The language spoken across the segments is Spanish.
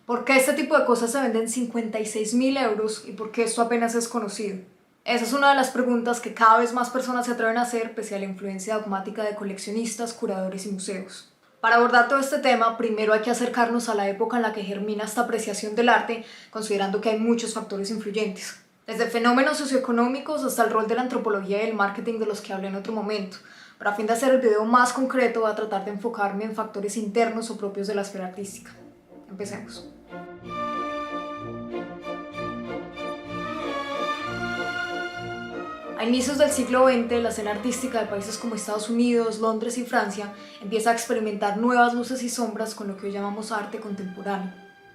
¿Por qué este tipo de cosas se venden 56.000 euros y por qué esto apenas es conocido? Esa es una de las preguntas que cada vez más personas se atreven a hacer pese a la influencia dogmática de coleccionistas, curadores y museos. Para abordar todo este tema, primero hay que acercarnos a la época en la que germina esta apreciación del arte, considerando que hay muchos factores influyentes. Desde fenómenos socioeconómicos hasta el rol de la antropología y el marketing de los que hablé en otro momento. Pero a fin de hacer el video más concreto, voy a tratar de enfocarme en factores internos o propios de la esfera artística. Empecemos. A inicios del siglo XX, la escena artística de países como Estados Unidos, Londres y Francia empieza a experimentar nuevas luces y sombras con lo que hoy llamamos arte contemporáneo.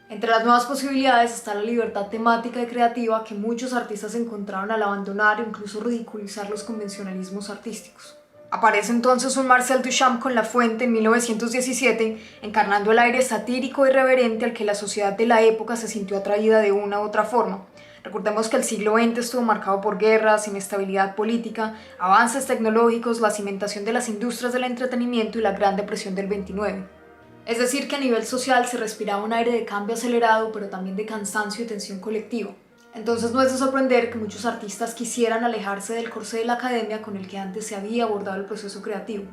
Entre las nuevas posibilidades está la libertad temática y creativa que muchos artistas encontraron al abandonar o incluso ridiculizar los convencionalismos artísticos. Aparece entonces un Marcel Duchamp con La Fuente en 1917, encarnando el aire satírico e irreverente al que la sociedad de la época se sintió atraída de una u otra forma. Recordemos que el siglo XX estuvo marcado por guerras, inestabilidad política, avances tecnológicos, la cimentación de las industrias del entretenimiento y la Gran Depresión del 29. Es decir, que a nivel social se respiraba un aire de cambio acelerado, pero también de cansancio y tensión colectiva. Entonces no es de sorprender que muchos artistas quisieran alejarse del corsé de la academia con el que antes se había abordado el proceso creativo.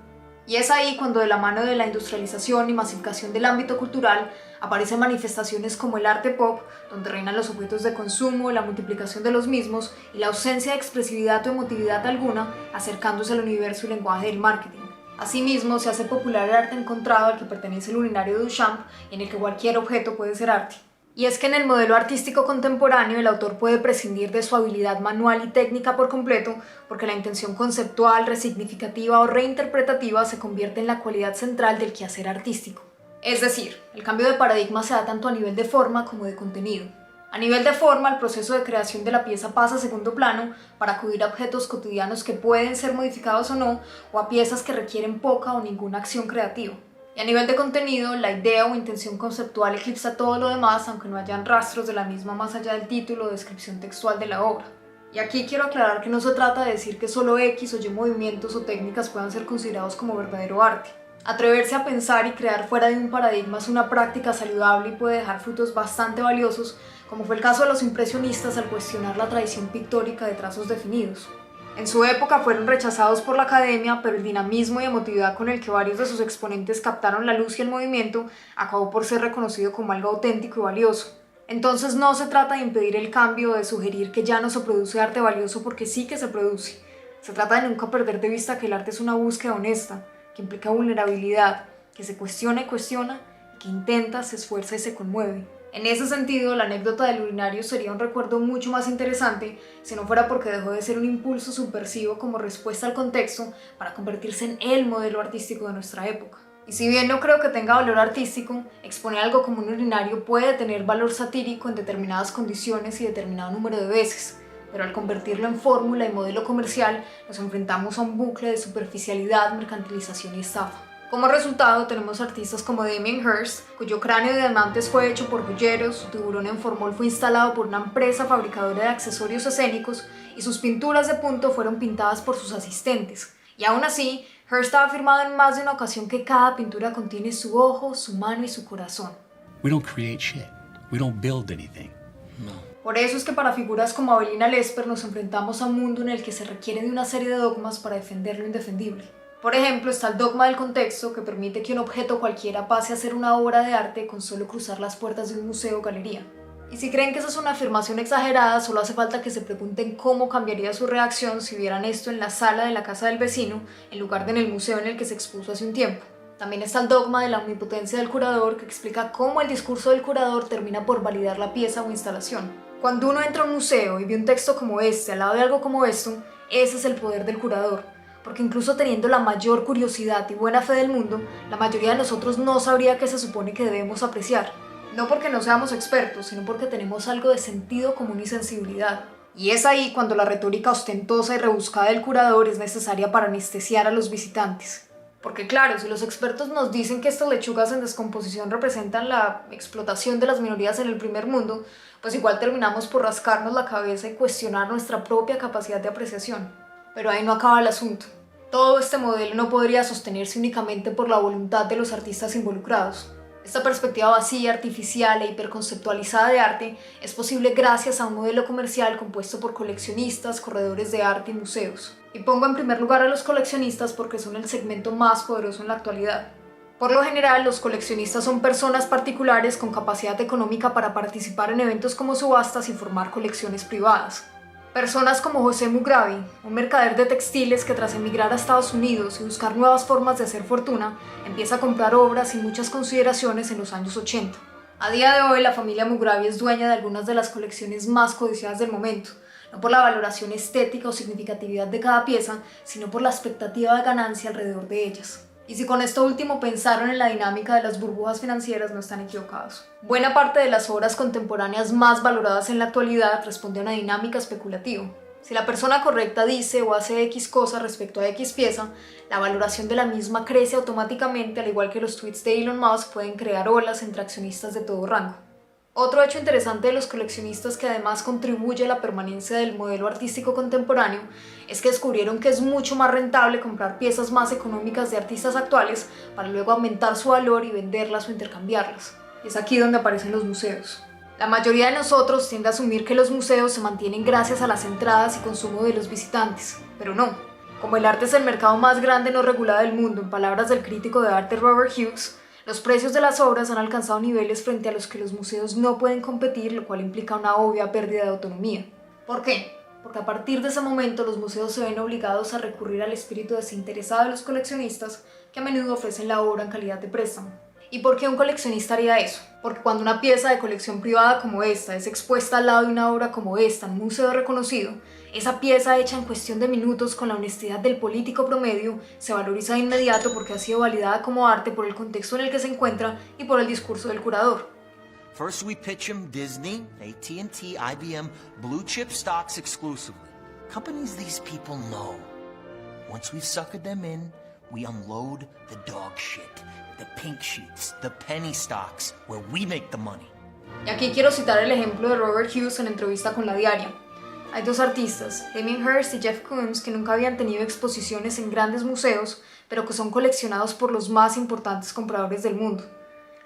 Y es ahí cuando de la mano de la industrialización y masificación del ámbito cultural aparecen manifestaciones como el arte pop, donde reinan los objetos de consumo, la multiplicación de los mismos y la ausencia de expresividad o emotividad alguna, acercándose al universo y lenguaje del marketing. Asimismo, se hace popular el arte encontrado al que pertenece el urinario de Duchamp, en el que cualquier objeto puede ser arte. Y es que en el modelo artístico contemporáneo el autor puede prescindir de su habilidad manual y técnica por completo, porque la intención conceptual, resignificativa o reinterpretativa se convierte en la cualidad central del quehacer artístico. Es decir, el cambio de paradigma se da tanto a nivel de forma como de contenido. A nivel de forma, el proceso de creación de la pieza pasa a segundo plano para acudir a objetos cotidianos que pueden ser modificados o no, o a piezas que requieren poca o ninguna acción creativa. Y a nivel de contenido, la idea o intención conceptual eclipsa todo lo demás, aunque no hayan rastros de la misma más allá del título o descripción textual de la obra. Y aquí quiero aclarar que no se trata de decir que solo X o Y movimientos o técnicas puedan ser considerados como verdadero arte. Atreverse a pensar y crear fuera de un paradigma es una práctica saludable y puede dejar frutos bastante valiosos, como fue el caso de los impresionistas al cuestionar la tradición pictórica de trazos definidos. En su época fueron rechazados por la academia, pero el dinamismo y emotividad con el que varios de sus exponentes captaron la luz y el movimiento acabó por ser reconocido como algo auténtico y valioso. Entonces no se trata de impedir el cambio o de sugerir que ya no se produce arte valioso porque sí que se produce. Se trata de nunca perder de vista que el arte es una búsqueda honesta, que implica vulnerabilidad, que se cuestiona y cuestiona, y que intenta, se esfuerza y se conmueve. En ese sentido, la anécdota del urinario sería un recuerdo mucho más interesante si no fuera porque dejó de ser un impulso subversivo como respuesta al contexto para convertirse en el modelo artístico de nuestra época. Y si bien no creo que tenga valor artístico, exponer algo como un urinario puede tener valor satírico en determinadas condiciones y determinado número de veces, pero al convertirlo en fórmula y modelo comercial, nos enfrentamos a un bucle de superficialidad, mercantilización y estafa. Como resultado, tenemos artistas como Damien Hirst, cuyo cráneo de diamantes fue hecho por joyeros, su tiburón en formol fue instalado por una empresa fabricadora de accesorios escénicos y sus pinturas de punto fueron pintadas por sus asistentes. Y aún así, Hirst ha afirmado en más de una ocasión que cada pintura contiene su ojo, su mano y su corazón. We don't create shit. We don't build anything. No. Por eso es que para figuras como Avelina Lesper nos enfrentamos a un mundo en el que se requiere de una serie de dogmas para defender lo indefendible. Por ejemplo, está el dogma del contexto, que permite que un objeto cualquiera pase a ser una obra de arte con solo cruzar las puertas de un museo o galería. Y si creen que esa es una afirmación exagerada, solo hace falta que se pregunten cómo cambiaría su reacción si vieran esto en la sala de la casa del vecino, en lugar de en el museo en el que se expuso hace un tiempo. También está el dogma de la omnipotencia del curador, que explica cómo el discurso del curador termina por validar la pieza o instalación. Cuando uno entra a un museo y ve un texto como este al lado de algo como esto, ese es el poder del curador. Porque incluso teniendo la mayor curiosidad y buena fe del mundo, la mayoría de nosotros no sabría qué se supone que debemos apreciar. No porque no seamos expertos, sino porque tenemos algo de sentido común y sensibilidad. Y es ahí cuando la retórica ostentosa y rebuscada del curador es necesaria para anestesiar a los visitantes. Porque claro, si los expertos nos dicen que estas lechugas en descomposición representan la explotación de las minorías en el primer mundo, pues igual terminamos por rascarnos la cabeza y cuestionar nuestra propia capacidad de apreciación. Pero ahí no acaba el asunto. Todo este modelo no podría sostenerse únicamente por la voluntad de los artistas involucrados. Esta perspectiva vacía, artificial e hiperconceptualizada de arte es posible gracias a un modelo comercial compuesto por coleccionistas, corredores de arte y museos. Y pongo en primer lugar a los coleccionistas porque son el segmento más poderoso en la actualidad. Por lo general, los coleccionistas son personas particulares con capacidad económica para participar en eventos como subastas y formar colecciones privadas. Personas como José Mugravi, un mercader de textiles que tras emigrar a Estados Unidos y buscar nuevas formas de hacer fortuna, empieza a comprar obras sin muchas consideraciones en los años 80. A día de hoy, la familia Mugravi es dueña de algunas de las colecciones más codiciadas del momento, no por la valoración estética o significatividad de cada pieza, sino por la expectativa de ganancia alrededor de ellas. Y si con esto último pensaron en la dinámica de las burbujas financieras, no están equivocados. Buena parte de las obras contemporáneas más valoradas en la actualidad responde a una dinámica especulativa. Si la persona correcta dice o hace X cosa respecto a X pieza, la valoración de la misma crece automáticamente, al igual que los tweets de Elon Musk pueden crear olas entre accionistas de todo rango. Otro hecho interesante de los coleccionistas que además contribuye a la permanencia del modelo artístico contemporáneo es que descubrieron que es mucho más rentable comprar piezas más económicas de artistas actuales para luego aumentar su valor y venderlas o intercambiarlas. Y es aquí donde aparecen los museos. La mayoría de nosotros tiende a asumir que los museos se mantienen gracias a las entradas y consumo de los visitantes, pero no. Como el arte es el mercado más grande no regulado del mundo, en palabras del crítico de arte Robert Hughes, los precios de las obras han alcanzado niveles frente a los que los museos no pueden competir, lo cual implica una obvia pérdida de autonomía. ¿Por qué? Porque a partir de ese momento los museos se ven obligados a recurrir al espíritu desinteresado de los coleccionistas, que a menudo ofrecen la obra en calidad de préstamo. ¿Y por qué un coleccionista haría eso? Porque cuando una pieza de colección privada como esta es expuesta al lado de una obra como esta en un museo reconocido, esa pieza hecha en cuestión de minutos con la honestidad del político promedio se valoriza de inmediato porque ha sido validada como arte por el contexto en el que se encuentra y por el discurso del curador. First we pitch them Disney, AT&T, IBM, blue chip stocks exclusively. Companies these people know. Once we've suckered them in, we unload the dog shit, the pink sheets, the penny stocks, where we make the money. Y aquí quiero citar el ejemplo de Robert Hughes en entrevista con La Diaria. Hay dos artistas, Damien Hirst y Jeff Koons, que nunca habían tenido exposiciones en grandes museos, pero que son coleccionados por los más importantes compradores del mundo.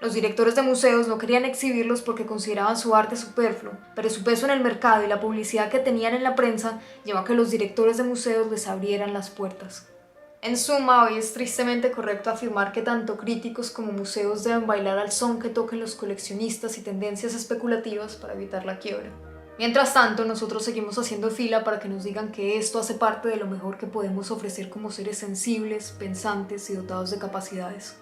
Los directores de museos no querían exhibirlos porque consideraban su arte superfluo, pero su peso en el mercado y la publicidad que tenían en la prensa llevó a que los directores de museos les abrieran las puertas. En suma, hoy es tristemente correcto afirmar que tanto críticos como museos deben bailar al son que toquen los coleccionistas y tendencias especulativas para evitar la quiebra. Mientras tanto, nosotros seguimos haciendo fila para que nos digan que esto hace parte de lo mejor que podemos ofrecer como seres sensibles, pensantes y dotados de capacidades.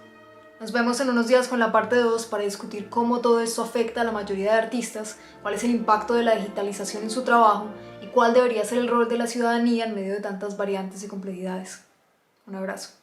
Nos vemos en unos días con la parte 2 para discutir cómo todo esto afecta a la mayoría de artistas, cuál es el impacto de la digitalización en su trabajo y cuál debería ser el rol de la ciudadanía en medio de tantas variantes y complejidades. Un abrazo.